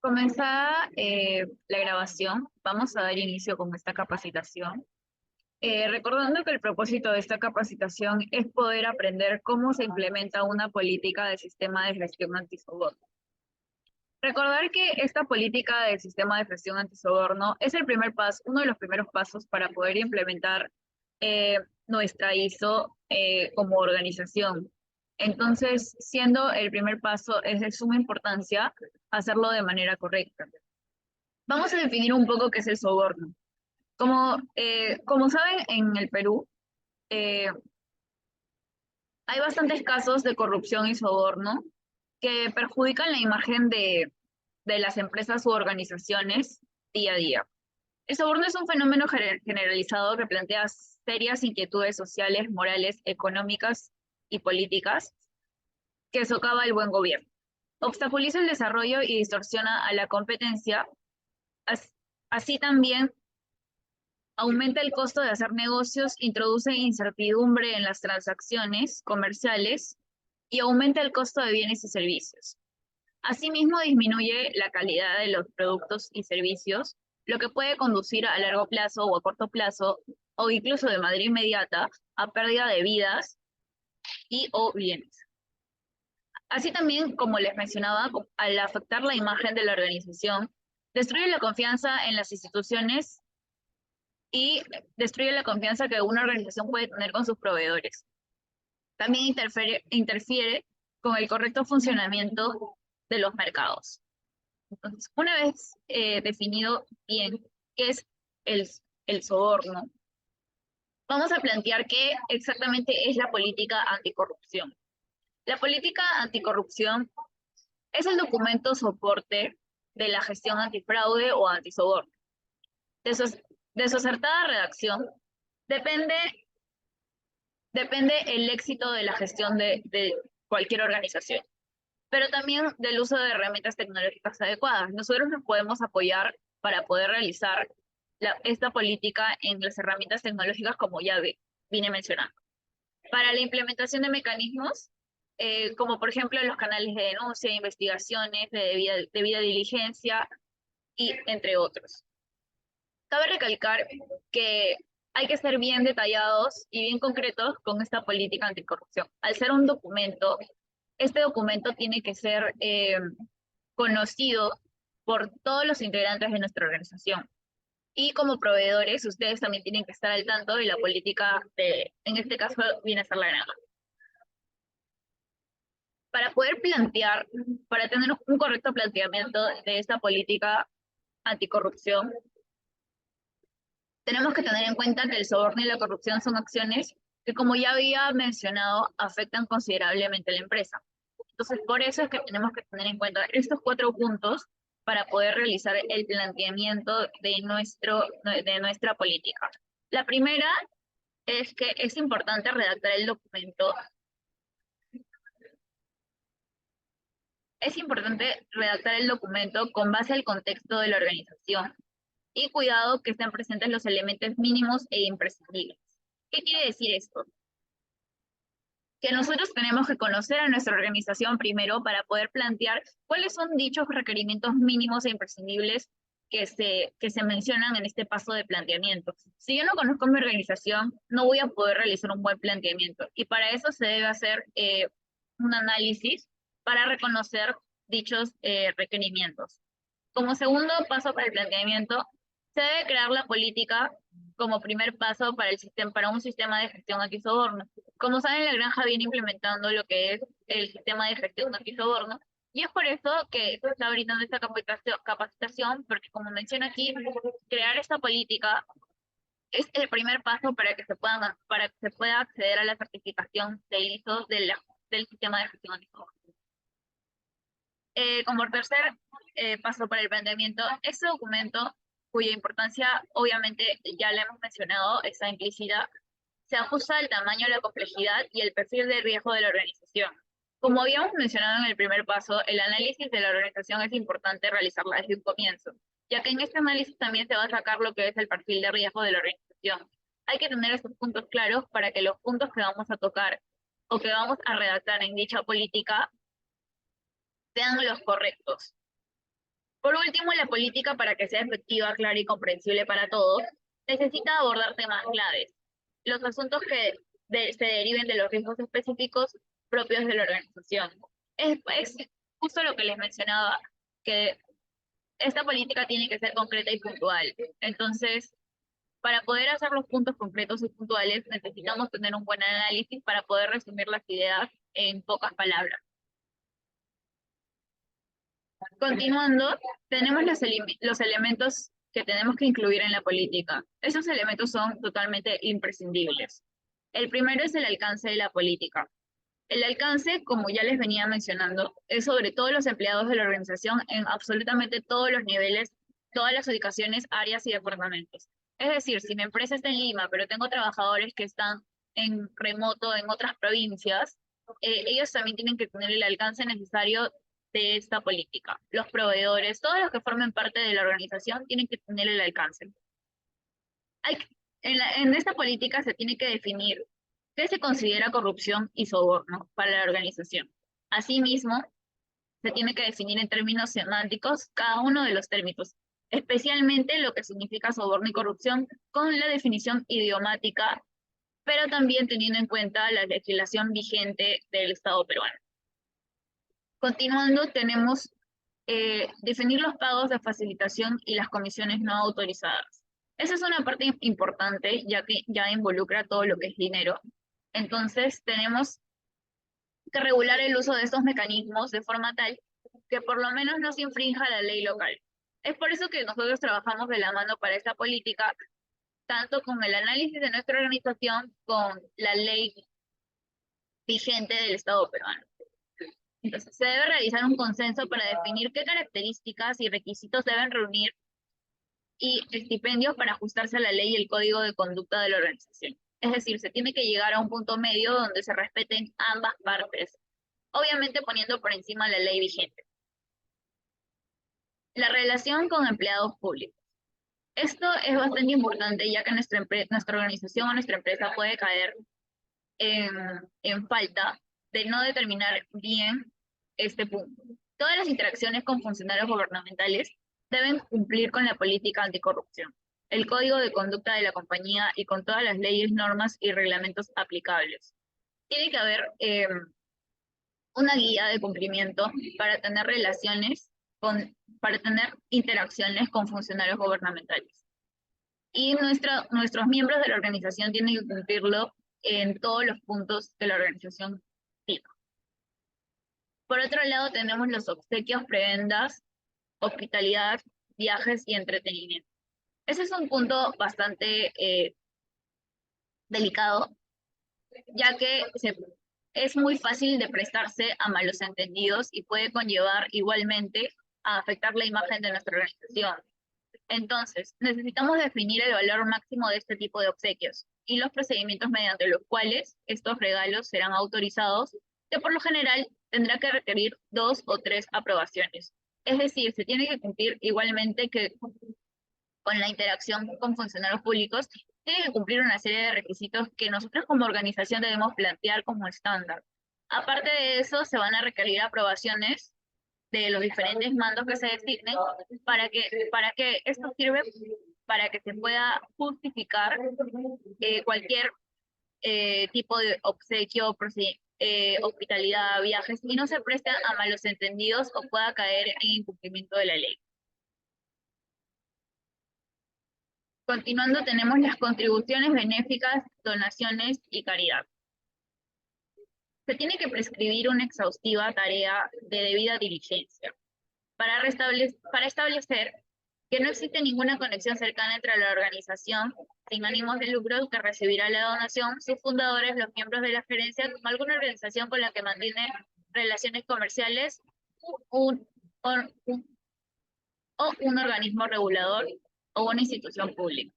Comenzada la grabación, vamos a dar inicio con esta capacitación. Recordando que el propósito de esta capacitación es poder aprender cómo se implementa una política de sistema de gestión antisoborno. Recordar que esta política del sistema de gestión antisoborno es el primer paso, uno de los primeros pasos para poder implementar nuestra ISO como organización. Entonces, siendo el primer paso, es de suma importancia hacerlo de manera correcta. Vamos a definir un poco qué es el soborno. Como saben, en el Perú eh, hay bastantes casos de corrupción y soborno que perjudican la imagen de las empresas u organizaciones día a día. El soborno es un fenómeno generalizado que plantea serias inquietudes sociales, morales, económicas y políticas que socava el buen gobierno. Obstaculiza el desarrollo y distorsiona a la competencia. Así también aumenta el costo de hacer negocios, introduce incertidumbre en las transacciones comerciales y aumenta el costo de bienes y servicios. Asimismo, disminuye la calidad de los productos y servicios, lo que puede conducir a largo plazo o a corto plazo, o incluso de manera inmediata, a pérdida de vidas y o bienes. Así también, como les mencionaba, al afectar la imagen de la organización, destruye la confianza en las instituciones y destruye la confianza que una organización puede tener con sus proveedores. También interfiere con el correcto funcionamiento de los mercados. Entonces, una vez definido bien qué es el, el soborno, vamos a plantear qué exactamente es la política anticorrupción. La política anticorrupción es el documento soporte de la gestión antifraude o antisoborno. De su acertada redacción depende el éxito de la gestión de cualquier organización, pero también del uso de herramientas tecnológicas adecuadas. Nosotros nos podemos apoyar para poder realizar esta política en las herramientas tecnológicas como ya vine mencionando. Para la implementación de mecanismos, como por ejemplo los canales de denuncia, investigaciones, de debida diligencia y entre otros. Cabe recalcar que hay que ser bien detallados y bien concretos con esta política anticorrupción. Al ser un documento, este documento tiene que ser conocido por todos los integrantes de nuestra organización. Y como proveedores, ustedes también tienen que estar al tanto de la política en este caso, viene a ser la granja. Para poder plantear, para tener un correcto planteamiento de esta política anticorrupción, tenemos que tener en cuenta que el soborno y la corrupción son acciones que, como ya había mencionado, afectan considerablemente a la empresa. Entonces, por eso es que tenemos que tener en cuenta estos 4 puntos para poder realizar el planteamiento de nuestra política. La primera es que es importante redactar el documento. Es importante redactar el documento con base al contexto de la organización y cuidado que estén presentes los elementos mínimos e imprescindibles. ¿Qué quiere decir esto? Que nosotros tenemos que conocer a nuestra organización primero para poder plantear cuáles son dichos requerimientos mínimos e imprescindibles que se mencionan en este paso de planteamiento. Si yo no conozco mi organización, no voy a poder realizar un buen planteamiento y para eso se debe hacer un análisis para reconocer dichos requerimientos. Como segundo paso para el planteamiento, se debe crear la política como primer paso para un sistema de gestión antisoborno. Como saben, la granja viene implementando lo que es el sistema de gestión antisoborno, y es por eso que se está brindando esta capacitación, porque como menciono aquí, crear esta política es el primer paso para que se pueda acceder a la certificación de ISO del sistema de gestión antisoborno. Como tercer paso para el planteamiento, este documento, cuya importancia obviamente ya la hemos mencionado, está implícita, se ajusta al tamaño, la complejidad y el perfil de riesgo de la organización. Como habíamos mencionado en el primer paso, el análisis de la organización es importante realizarla desde un comienzo, ya que en este análisis también se va a sacar lo que es el perfil de riesgo de la organización. Hay que tener estos puntos claros para que los puntos que vamos a tocar o que vamos a redactar en dicha política sean los correctos. Por último, la política, para que sea efectiva, clara y comprensible para todos, necesita abordar temas claves, los asuntos que se deriven de los riesgos específicos propios de la organización. Es justo lo que les mencionaba, que esta política tiene que ser concreta y puntual. Entonces, para poder hacer los puntos concretos y puntuales, necesitamos tener un buen análisis para poder resumir las ideas en pocas palabras. Continuando, tenemos los elementos que tenemos que incluir en la política. Esos elementos son totalmente imprescindibles. El primero es el alcance de la política. El alcance, como ya les venía mencionando, es sobre todos los empleados de la organización en absolutamente todos los niveles, todas las ubicaciones, áreas y departamentos. Es decir, si mi empresa está en Lima, pero tengo trabajadores que están en remoto en otras provincias, ellos también tienen que tener el alcance necesario de esta política. Los proveedores, todos los que formen parte de la organización tienen que tener el alcance. En esta política se tiene que definir qué se considera corrupción y soborno para la organización. Asimismo, se tiene que definir en términos semánticos cada uno de los términos, especialmente lo que significa soborno y corrupción con la definición idiomática, pero también teniendo en cuenta la legislación vigente del Estado peruano. Continuando, tenemos definir los pagos de facilitación y las comisiones no autorizadas. Esa es una parte importante, ya que ya involucra todo lo que es dinero. Entonces, tenemos que regular el uso de estos mecanismos de forma tal que por lo menos no se infrinja la ley local. Es por eso que nosotros trabajamos de la mano para esta política, tanto con el análisis de nuestra organización, con la ley vigente del Estado peruano. Entonces, se debe realizar un consenso para definir qué características y requisitos deben reunir y estipendios para ajustarse a la ley y el código de conducta de la organización. Es decir, se tiene que llegar a un punto medio donde se respeten ambas partes, obviamente poniendo por encima la ley vigente. La relación con empleados públicos. Esto es bastante importante, ya que nuestra organización o nuestra empresa puede caer en falta de no determinar bien este punto. Todas las interacciones con funcionarios gubernamentales deben cumplir con la política anticorrupción, el código de conducta de la compañía y con todas las leyes, normas y reglamentos aplicables. Tiene que haber una guía de cumplimiento para tener para tener interacciones con funcionarios gubernamentales. Y nuestros miembros de la organización tienen que cumplirlo en todos los puntos de la organización fija. Por otro lado, tenemos los obsequios, prebendas, hospitalidad, viajes y entretenimiento. Ese es un punto bastante delicado, ya que es muy fácil de prestarse a malos entendidos y puede conllevar igualmente a afectar la imagen de nuestra organización. Entonces, necesitamos definir el valor máximo de este tipo de obsequios y los procedimientos mediante los cuales estos regalos serán autorizados, que por lo general tendrá que requerir 2 o 3 aprobaciones. Es decir, se tiene que cumplir igualmente que con la interacción con funcionarios públicos, tiene que cumplir una serie de requisitos que nosotros como organización debemos plantear como estándar. Aparte de eso, se van a requerir aprobaciones de los diferentes mandos que se designen para que esto sirve para que se pueda justificar cualquier tipo de obsequio, hospitalidad, viajes, y no se preste a malos entendidos o pueda caer en incumplimiento de la ley. Continuando, tenemos las contribuciones benéficas, donaciones y caridad. Se tiene que prescribir una exhaustiva tarea de debida diligencia para establecer que no existe ninguna conexión cercana entre la organización sin ánimos de lucro que recibirá la donación, sus fundadores, los miembros de la gerencia, con alguna organización con la que mantiene relaciones comerciales o un organismo regulador o una institución pública.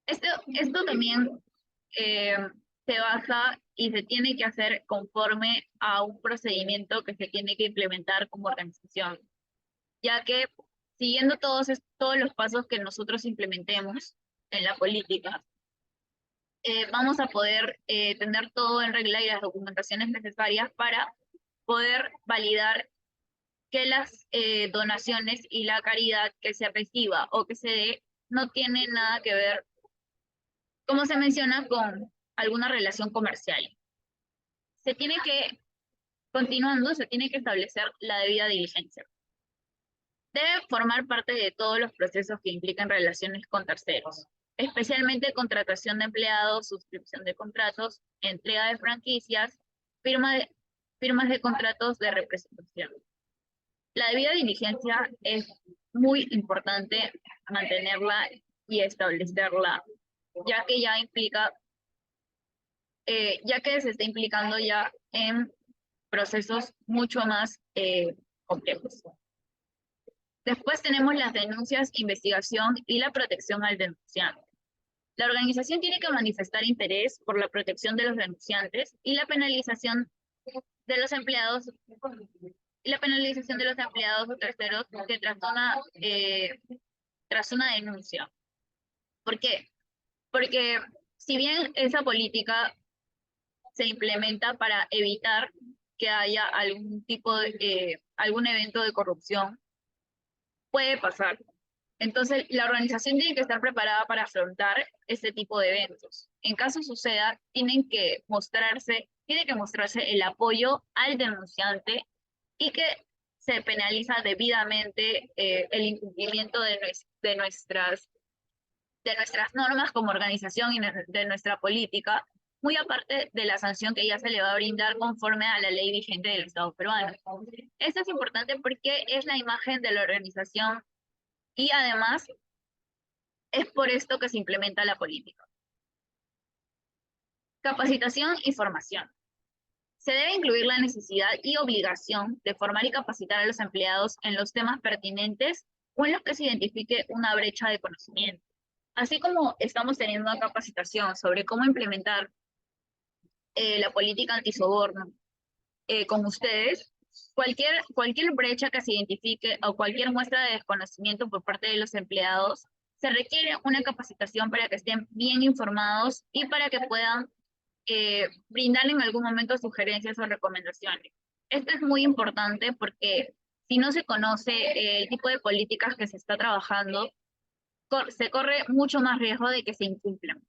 Esto también se basa y se tiene que hacer conforme a un procedimiento que se tiene que implementar como organización, ya que siguiendo todos los pasos que nosotros implementemos en la política, vamos a poder tener todo en regla y las documentaciones necesarias para poder validar que las donaciones y la caridad que se reciba o que se dé no tiene nada que ver, como se menciona, con alguna relación comercial. Se tiene que, continuando, se tiene que establecer la debida diligencia. Debe formar parte de todos los procesos que implican relaciones con terceros, especialmente contratación de empleados, suscripción de contratos, entrega de franquicias, firmas de contratos de representación. La debida diligencia es muy importante mantenerla y establecerla, ya que ya implica, ya que se está implicando ya en procesos mucho más complejos. Después tenemos las denuncias, investigación y la protección al denunciante. La organización tiene que manifestar interés por la protección de los denunciantes y la penalización de los empleados o terceros que tras una denuncia. ¿Por qué? Porque si bien esa política se implementa para evitar que haya algún evento de corrupción, puede pasar. Entonces, la organización tiene que estar preparada para afrontar este tipo de eventos. En caso suceda, tiene que mostrarse el apoyo al denunciante y que se penaliza debidamente el incumplimiento de nuestras normas como organización y de nuestra política, muy aparte de la sanción que ya se le va a brindar conforme a la ley vigente del Estado peruano. Esto es importante porque es la imagen de la organización y además es por esto que se implementa la política. Capacitación y formación. Se debe incluir la necesidad y obligación de formar y capacitar a los empleados en los temas pertinentes o en los que se identifique una brecha de conocimiento. Así como estamos teniendo una capacitación sobre cómo implementar la política antisoborno con ustedes, cualquier brecha que se identifique o cualquier muestra de desconocimiento por parte de los empleados, se requiere una capacitación para que estén bien informados y para que puedan brindar en algún momento sugerencias o recomendaciones. Esto es muy importante porque si no se conoce el tipo de políticas que se está trabajando, se corre mucho más riesgo de que se incumplan.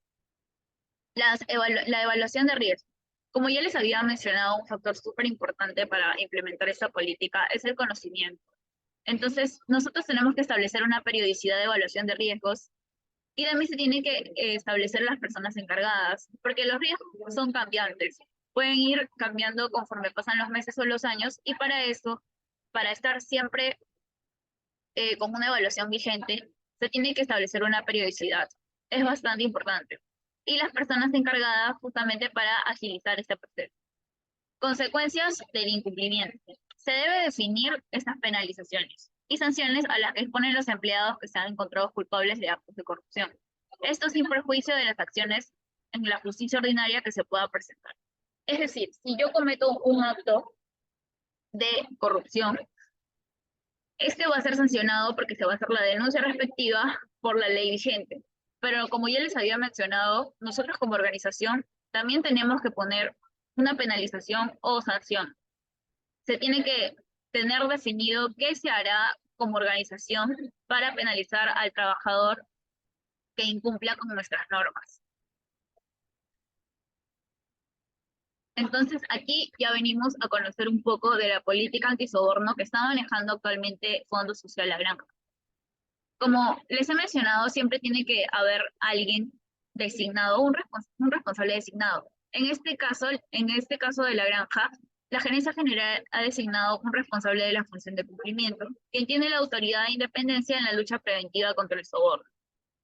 La evaluación de riesgo. Como ya les había mencionado, un factor súper importante para implementar esta política es el conocimiento. Entonces, nosotros tenemos que establecer una periodicidad de evaluación de riesgos y también se tiene que establecer las personas encargadas, porque los riesgos son cambiantes. Pueden ir cambiando conforme pasan los meses o los años y para eso, para estar siempre con una evaluación vigente, se tiene que establecer una periodicidad. Es bastante importante. Y las personas encargadas justamente para agilizar este proceso. Consecuencias del incumplimiento. Se debe definir estas penalizaciones y sanciones a las que exponen los empleados que sean encontrados culpables de actos de corrupción. Esto sin perjuicio de las acciones en la justicia ordinaria que se pueda presentar. Es decir, si yo cometo un acto de corrupción, este va a ser sancionado porque se va a hacer la denuncia respectiva por la ley vigente. Pero como ya les había mencionado, nosotros como organización también tenemos que poner una penalización o sanción. Se tiene que tener definido qué se hará como organización para penalizar al trabajador que incumpla con nuestras normas. Entonces, aquí ya venimos a conocer un poco de la política antisoborno que está manejando actualmente Fondo Social La Granja. Como les he mencionado, siempre tiene que haber alguien designado, un responsable designado. En este caso de La Granja, la Gerencia General ha designado un responsable de la función de cumplimiento, quien tiene la autoridad e independencia en la lucha preventiva contra el soborno,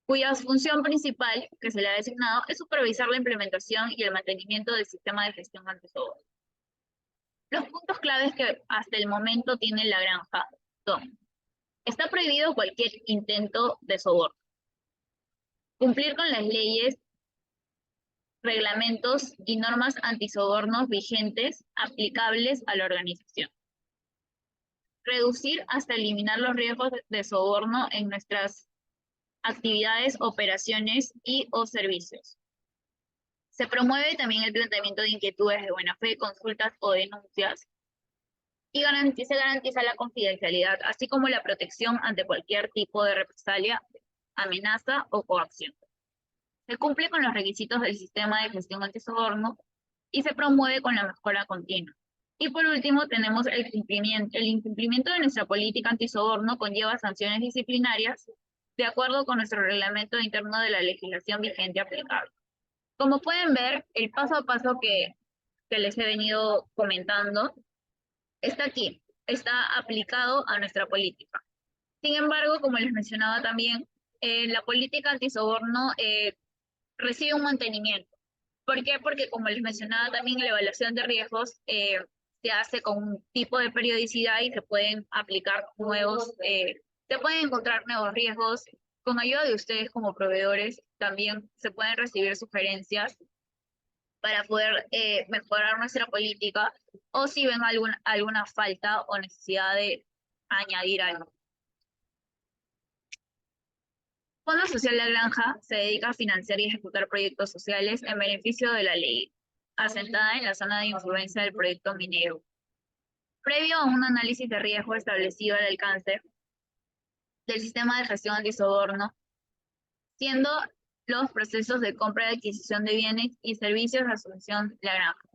cuya función principal que se le ha designado es supervisar la implementación y el mantenimiento del sistema de gestión antisoborno. Los puntos claves que hasta el momento tiene La Granja son: está prohibido cualquier intento de soborno, cumplir con las leyes, reglamentos y normas antisobornos vigentes aplicables a la organización, reducir hasta eliminar los riesgos de soborno en nuestras actividades, operaciones y o servicios. Se promueve también el planteamiento de inquietudes de buena fe, consultas o denuncias y se garantiza la confidencialidad, así como la protección ante cualquier tipo de represalia, amenaza o coacción. Se cumple con los requisitos del sistema de gestión antisoborno y se promueve con la mejora continua. Y por último, tenemos el cumplimiento. El incumplimiento de nuestra política antisoborno conlleva sanciones disciplinarias de acuerdo con nuestro reglamento interno de la legislación vigente aplicable. Como pueden ver, el paso a paso que les he venido comentando está aquí, está aplicado a nuestra política. Sin embargo, como les mencionaba también, la política antisoborno recibe un mantenimiento. ¿Por qué? Porque como les mencionaba también, la evaluación de riesgos se hace con un tipo de periodicidad y se pueden aplicar nuevos, se pueden encontrar nuevos riesgos. Con ayuda de ustedes como proveedores también se pueden recibir sugerencias para poder mejorar nuestra política o si ven alguna falta o necesidad de añadir algo. Fondo Social La Granja se dedica a financiar y ejecutar proyectos sociales en beneficio de la ley, asentada en la zona de influencia del proyecto minero. Previo a un análisis de riesgo establecido al alcance del sistema de gestión antisoborno, siendo los procesos de compra y adquisición de bienes y servicios de Asociación La Granja.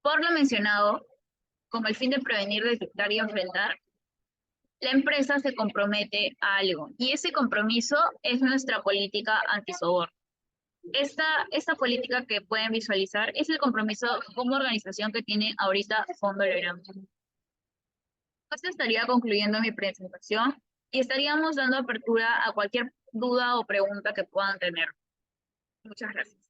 Por lo mencionado, con el fin de prevenir, detectar y enfrentar, la empresa se compromete a algo y ese compromiso es nuestra política antisoborno. Esta política que pueden visualizar es el compromiso como organización que tiene ahorita Fondo La Granja. Esto estaría concluyendo mi presentación y estaríamos dando apertura a cualquier duda o pregunta que puedan tener. Muchas gracias.